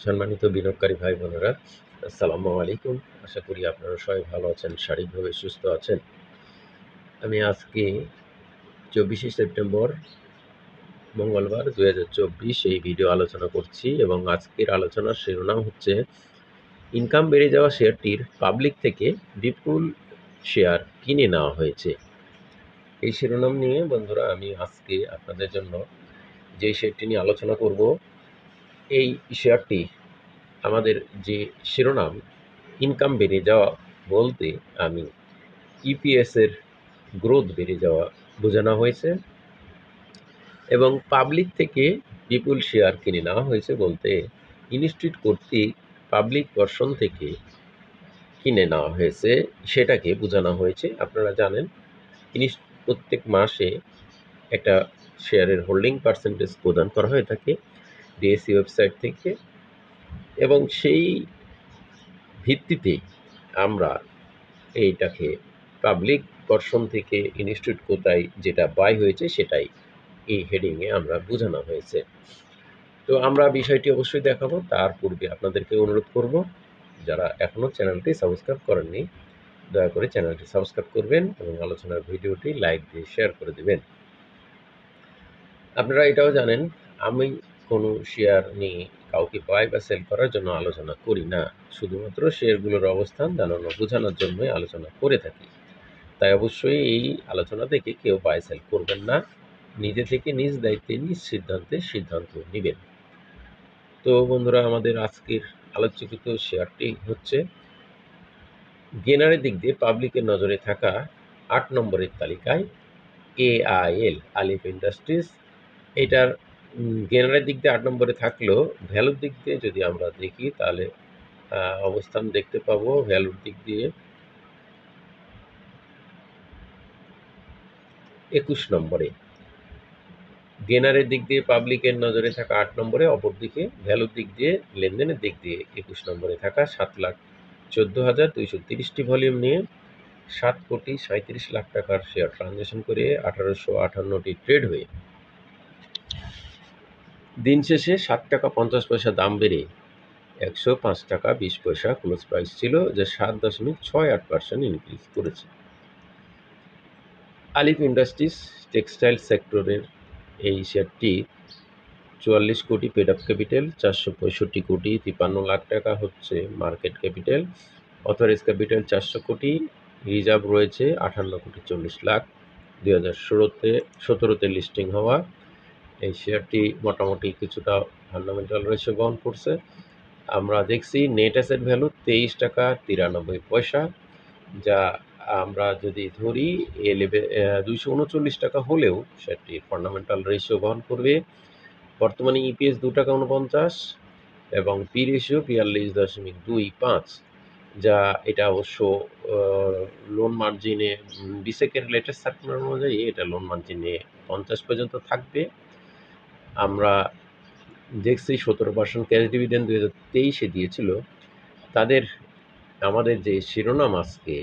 সম্মানিত বিনিয়োগকারী ভাই বোনেরা, আসসালামু আলাইকুম। আশা করি আপনারা সবাই ভালো আছেন, শারীরিকভাবে সুস্থ আছেন। আমি আজকে 24শে সেপ্টেম্বর মঙ্গলবার 2024 এই ভিডিও আলোচনা করছি এবং আজকের আলোচনার শিরোনাম হচ্ছে ইনকাম বেড়ে যাওয়া শেয়ারটির পাবলিক থেকে বিপুল শেয়ার কিনে নেওয়া হয়েছে। এই শিরোনাম নিয়ে বন্ধুরা আমি আজকে আপনাদের জন্য যে শেয়ারটি নিয়ে আলোচনা করব, এই শেয়ারটি আমাদের যে শিরোনাম ইনকাম বেড়ে যাওয়া বলতে আমি ইপিএসের গ্রোথ বেড়ে যাওয়া বোঝানো হয়েছে এবং পাবলিক থেকে বিপুল শেয়ার কিনে নেওয়া হয়েছে বলতে ইনস্টিটিউট কর্তৃক পাবলিক ভার্সন থেকে কিনে নেওয়া হয়েছে সেটাকে বোঝানো হয়েছে। আপনারা জানেন প্রত্যেক মাসে একটা শেয়ারের হোল্ডিং পার্সেন্টেজ প্রদান করা হয়ে থাকে ডিএসসি ওয়েবসাইট থেকে এবং সেই ভিত্তিতে আমরা এইটাকে পাবলিক ভার্সন থেকে ইনস্টিটিউট কোথায় যেটা বাই হয়েছে সেটাই এই হেডিংয়ে আমরা বোঝানো হয়েছে। তো আমরা বিষয়টি অবশ্যই দেখাবো। তার পূর্বে আপনাদেরকে অনুরোধ করব, যারা এখনও চ্যানেলটি সাবস্ক্রাইব করেননি দয়া করে চ্যানেলটি সাবস্ক্রাইব করবেন এবং আলোচনার ভিডিওটি লাইক দিয়ে শেয়ার করে দেবেন। আপনারা এটাও জানেন আমি কোনো শেয়ার নিয়ে কাউকে বাই বা সেল করার জন্য আলোচনা করি না, শুধুমাত্র শেয়ারগুলোর অবস্থান জানানো বোঝানোর জন্যই আলোচনা করে থাকি। তাই অবশ্যই এই আলোচনা থেকে কেউ বাই সেল করবেন না, নিজে থেকে নিজ দায়িত্বে নিজ সিদ্ধান্ত নেবেন। তো বন্ধুরা, আমাদের আজকের আলোচকিত শেয়ারটি হচ্ছে গেনারের দিক দিয়ে পাবলিকের নজরে থাকা 8 নম্বরের তালিকায় AIL আলিফ ইন্ডাস্ট্রিজ। এটার গেনারের দিক দিয়ে 8 নম্বরে থাকলেও ভ্যালুর দিক দিয়ে যদি আমরা দেখি তাহলে অবস্থান দেখতে পাবো ভ্যালুর দিক দিয়ে 21 নম্বরে। গেনারের দিক দিয়ে পাবলিকের নজরে থাকা 8 নম্বরে, অপরদিকে ভ্যালুর দিক দিয়ে লেনদেনের দিক দিয়ে 21 নম্বরে থাকা 7,14,230টি ভলিউম নিয়ে 7,37,00,000 টাকার শেয়ার ট্রানজ্যাকশন করে 1858টি ট্রেড হয়ে দিন শেষে 7 টাকা 50 পয়সা দাম বেড়ে 105 টাকা 20 পয়সা ক্লোজ প্রাইস ছিল, যা 7.68% ইনক্রিজ করেছে। আলিফ ইন্ডাস্ট্রিজ টেক্সটাইল সেক্টরের এই শেয়ারটি 44 কোটি পেড আপ ক্যাপিটাল, 465 কোটি 53 লাখ টাকা হচ্ছে মার্কেট ক্যাপিটাল, অথরাইজ ক্যাপিটাল 400 কোটি, রিজার্ভ রয়েছে 58 কোটি 40 লাখ। 2017-তে লিস্টিং হওয়া এই শেয়ারটি মোটামুটি কিছুটা ফান্ডামেন্টাল রেশিও বহন করছে। আমরা দেখছি নেট অ্যাসেট ভ্যালু 23 টাকা 93 পয়সা, যা আমরা যদি ধরি 239 টাকা হলেও সেটি ফান্ডামেন্টাল রেশিও বহন করবে। বর্তমানে ইপিএস 2 টাকা 49 এবং পি রেশিও 42.25, যা এটা অবশ্য লোন মার্জিনে বিসেকের লেটেস্ট সার্কুলার অনুযায়ী এটা লোন মার্জিনে 50 পর্যন্ত থাকবে। আমরা দেখছি 17% ক্যাশ ডিভিডেন্ড 2023-এ দিয়েছিল তাদের। আমাদের যে শিরোনাম আজকে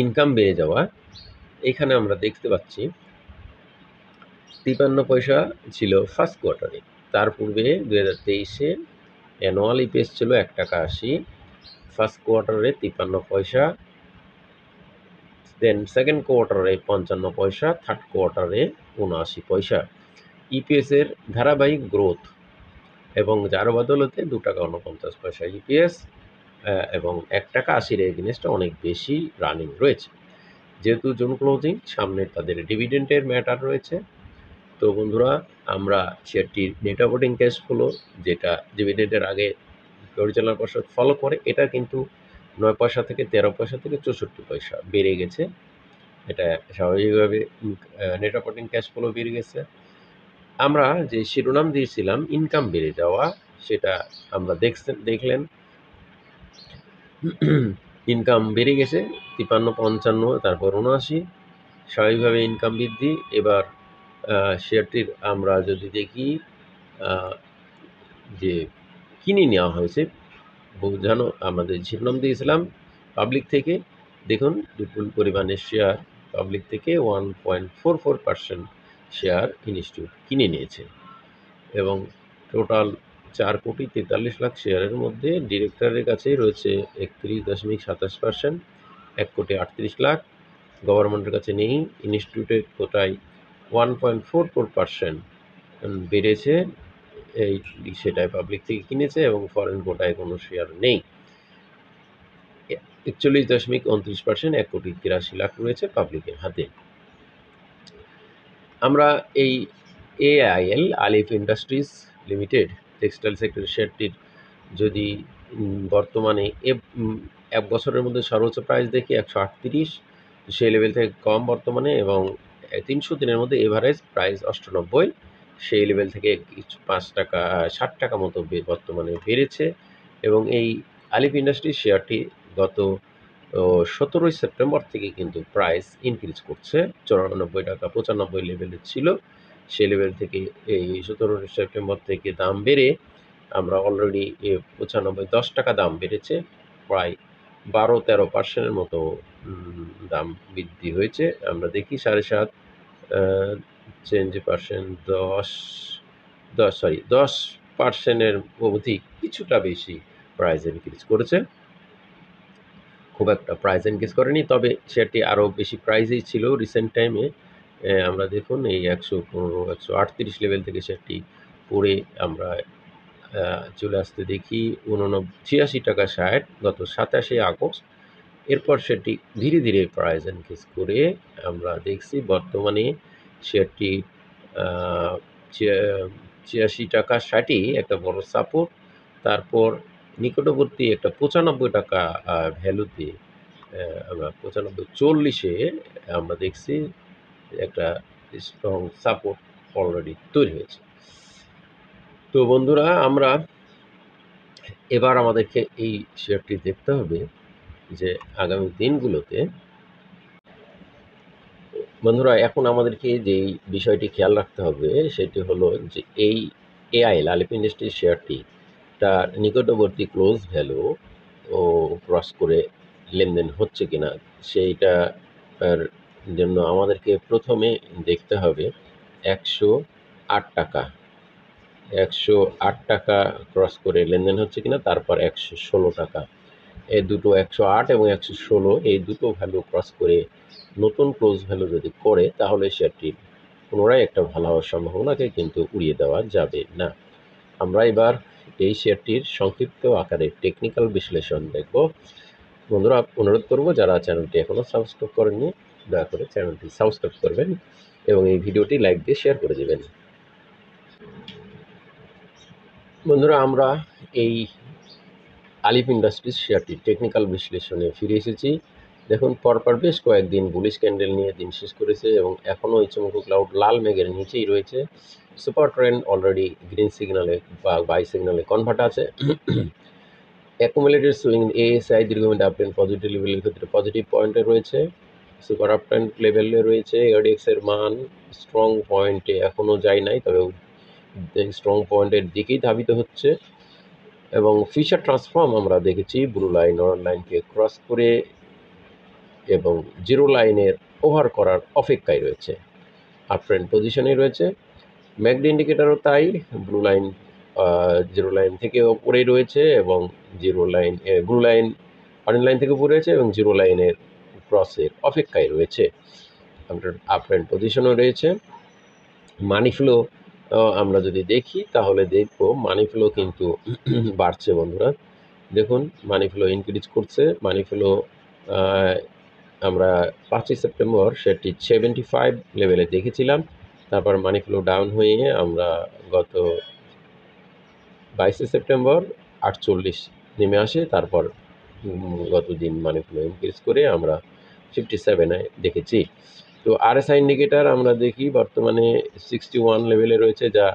ইনকাম বেড়ে যাওয়া, এখানে আমরা দেখতে পাচ্ছি 53 পয়সা ছিল ফার্স্ট কোয়ার্টারে, তার পূর্বে 2023-এ অ্যানুয়াল ইপিএস ছিল 1 টাকা 80, ফার্স্ট কোয়ার্টারে 53 পয়সা, দেন সেকেন্ড কোয়ার্টারে 55 পয়সা, থার্ড কোয়ার্টারে 79 পয়সা। ইপিএসের ধারাবাহিক গ্রোথ এবং যার বদলতে 2 টাকা 49 পয়সা ইপিএস এবং 1 টাকা 80-এর এগেনস্টে অনেক বেশি রানিং রয়েছে। যেহেতু জুন ক্লোজিং, সামনে তাদের ডিভিডেন্ডের ম্যাটার রয়েছে। তো বন্ধুরা, আমরা শেয়ারটির নেট অপারেটিং ক্যাশ ফ্লো, যেটা ডিভিডেন্ডের আগে পরিচালনা পর্ষদ ফলো করে, এটা কিন্তু 9 পয়সা থেকে 13 পয়সা থেকে 64 পয়সা বেড়ে গেছে। এটা স্বাভাবিকভাবে নেট অপারেটিং ক্যাশ ফ্লো বেড়ে গেছে। আমরা যে শিরোনাম দিয়েছিলাম ইনকাম বেড়ে যাওয়া, সেটা আমরা দেখলেন ইনকাম বেড়ে গেছে 53, 55, তারপর 79, স্বাভাবিকভাবে ইনকাম বৃদ্ধি। এবার শেয়ারটির আমরা যদি দেখি যে কিনে নেওয়া হয়েছে বোঝানো, আমাদের শিরোনাম দিয়েছিলাম পাবলিক থেকে। দেখুন বিপুল পরিমাণের শেয়ার পাবলিক থেকে 1.44% শেয়ার ইনস্টিটিউট কিনে নিয়েছে এবং টোটাল 4,43,00,000 শেয়ারের মধ্যে ডিরেক্টরের কাছেই রয়েছে 31.27%, 1,38,00,000। গভর্নমেন্টের কাছে নেই। ইনস্টিটিউটের কোটায় 1.44% বেড়েছে, এই সেটাই পাবলিক থেকে কিনেছে, এবং ফরেন কোটায় কোনো শেয়ার নেই। 41.29%, 1,83,00,000 রয়েছে পাবলিকের হাতে। আমরা এই AIL আলিফ ইন্ডাস্ট্রিজ লিমিটেড টেক্সটাইল সেক্টরের শেয়ারটির যদি বর্তমানে এক বছরের মধ্যে সর্বোচ্চ প্রাইস দেখি 138, সেই লেভেল থেকে কম বর্তমানে, এবং 300 দিনের মধ্যে এভারেজ প্রাইস 98, সেই লেভেল থেকে কিছু 5 টাকা 60 টাকা মতো বর্তমানে বেড়েছে। এবং এই আলিফ ইন্ডাস্ট্রিজ শেয়ারটি গত 17 সেপ্টেম্বর থেকে কিন্তু প্রাইস ইনক্রিজ করছে। 94 টাকা 95 লেভেলে ছিল, সেই লেভেল থেকে এই 17 সেপ্টেম্বর থেকে দাম বেড়ে আমরা অলরেডি 95 10 টাকা দাম বেড়েছে, প্রায় 12-13% মতো দাম বৃদ্ধি হয়েছে। আমরা দেখি 7.5 চেঞ্জ পার্সেন্ট 10% অধিক, কিছুটা বেশি প্রাইস ইনক্রিজ করেছে, খুব একটা প্রাইস ইনক্রিজ করেনি। তবে শেয়ারটি আরও বেশি প্রাইসেই ছিল রিসেন্ট টাইমে। আমরা দেখুন এই 115 138 লেভেল থেকে শেয়ারটি পড়ে আমরা চলে আসতে দেখি 86 টাকা 60 গত 27 আগস্ট। এরপর সেটি ধীরে ধীরে প্রাইস ইনক্রিজ করে আমরা দেখছি বর্তমানে শেয়ারটি 86 টাকা 60 একটা বড় সাপোর্ট, তারপর নিকটবর্তী একটা 95 টাকা ভ্যালুতে আমরা 95-40-এ আমরা দেখছি একটা স্ট্রং সাপোর্ট অলরেডি তৈরি হয়েছে। তো বন্ধুরা, আমরা এবার আমাদেরকে এই শেয়ারটি দেখতে হবে যে আগামী দিনগুলোতে, বন্ধুরা এখন আমাদেরকে যেই বিষয়টি খেয়াল রাখতে হবে সেটি হলো যে এই AIL আলিফ ইন্ডাস্ট্রিজ শেয়ারটি তার নিকটবর্তী ক্লোজ ভ্যালু ও ক্রস করে লেনদেন হচ্ছে কিনা, সেইটার জন্য আমাদেরকে প্রথমে দেখতে হবে 108 টাকা 108 টাকা ক্রস করে লেনদেন হচ্ছে কিনা, তারপর 116 টাকা, এই দুটো 108 এবং 116 এই দুটো ভ্যালু ক্রস করে নতুন ক্লোজ ভ্যালু যদি করে, তাহলে শেয়ারটি পুনরায় একটা ভালো হওয়ার সম্ভাবনাকে কিন্তু উড়িয়ে দেওয়া যাবে না। আমরা এবার এই শেয়ারটির সংক্ষিপ্ত আকারে টেকনিক্যাল বিশ্লেষণ দেখব। বন্ধুরা, অনুরোধ করব যারা চ্যানেলটি এখনও সাবস্ক্রাইব করেননি দয়া করে চ্যানেলটি সাবস্ক্রাইব করবেন এবং এই ভিডিওটি লাইক দিয়ে শেয়ার করে দেবেন। বন্ধুরা, আমরা এই আলিফ ইন্ডাস্ট্রিজ শেয়ারটির টেকনিক্যাল বিশ্লেষণে ফিরে এসেছি। দেখুন, পরপর বেশ কয়েকদিন বুলিশ ক্যান্ডেল নিয়ে দিন শেষ করেছে এবং এখনও এই চমকু ক্লাউড লাল মেঘের নিচেই রয়েছে। সুপার ট্রেন্ড অলরেডি গ্রিন সিগনালে বা বাই সিগনালে কনভার্ট আছে। অ্যাকুমুলেটেড সুইং ASI দীর্ঘমেয়াদী আপট্রেন্ড পজিটিভ লেভেলের ক্ষেত্রে পজিটিভ পয়েন্টে রয়েছে, সুপার আপট্রেন্ড লেভেলে রয়েছে। ADX এর মান স্ট্রং পয়েন্টে এখনও যায় নাই, তবে স্ট্রং পয়েন্টের দিকেই ধাবিত হচ্ছে। এবং ফিচার ট্রান্সফর্ম আমরা দেখেছি ব্লু লাইন অরেঞ্জ লাইনকে ক্রস করে এবং জিরো লাইনের ওভার করার অপেক্ষায় রয়েছে, আপট্রেন্ড পজিশনে রয়েছে। ম্যাকডি ইন্ডিকেটারও তাই, ব্লু লাইন জিরো লাইন থেকে উপরেই রয়েছে এবং ব্লু লাইন অরেঞ্জ লাইন থেকে উপরে রয়েছে এবং জিরো লাইনের ক্রসের অপেক্ষায় রয়েছে, আপট্রেন্ড পজিশনও রয়েছে। মানি ফ্লো আমরা যদি দেখি তাহলে দেখব মানি ফ্লো কিন্তু বাড়ছে। বন্ধুরা দেখুন, মানি ফ্লো ইনক্রিজ করছে। মানি ফ্লো আমরা 5 সেপ্টেম্বর সেটি 75 লেভেলে দেখেছিলাম, তারপর মানি ফ্লো ডাউন হয়ে আমরা গত 22 সেপ্টেম্বর 48 নেমে আসে, তারপর গত দিন মানি ফ্লো ইনক্রিজ করে আমরা 57-এ দেখেছি। তো RSI ইন্ডিকেটার আমরা দেখি বর্তমানে 61 লেভেলে রয়েছে, যা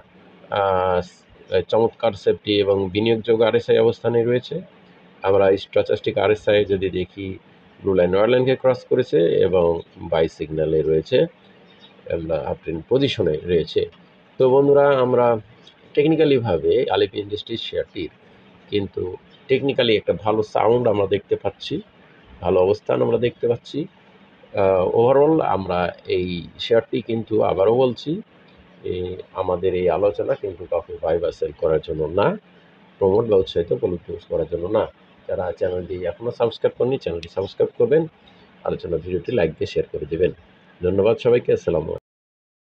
চমৎকার সেফটি এবং বিনিয়োগযোগ্য RSI অবস্থানে রয়েছে। আমরা স্ট্যাটিস্টিক RSI যদি দেখি, ব্লু লাইন অরেঞ্জ লাইনকে ক্রস করেছে এবং বাই সিগন্যালে রয়েছে, আমরা আপট্রেন্ড পজিশনে রয়েছে। তো বন্ধুরা, আমরা টেকনিক্যালিভাবে আলিফ ইন্ডাস্ট্রিজ শেয়ারটির কিন্তু টেকনিক্যালি একটা ভালো সাউন্ড আমরা দেখতে পাচ্ছি, ভালো অবস্থান আমরা দেখতে পাচ্ছি। ওভারঅল আমরা এই শেয়ারটি কিন্তু আবারও বলছি আমাদের এই আলোচনা কিন্তু কাউকে বাই বা সেল করার জন্য না, প্রমোট বা উৎসাহিত পলিটিক্স করার জন্য না। যারা চ্যানেলটি এখনও সাবস্ক্রাইব করেননি চ্যানেলটি সাবস্ক্রাইব করবেন, আলোচনা ভিডিওটি লাইক দিয়ে শেয়ার করে দেবেন। ধন্যবাদ সবাইকে। আসসালামু আলাইকুম।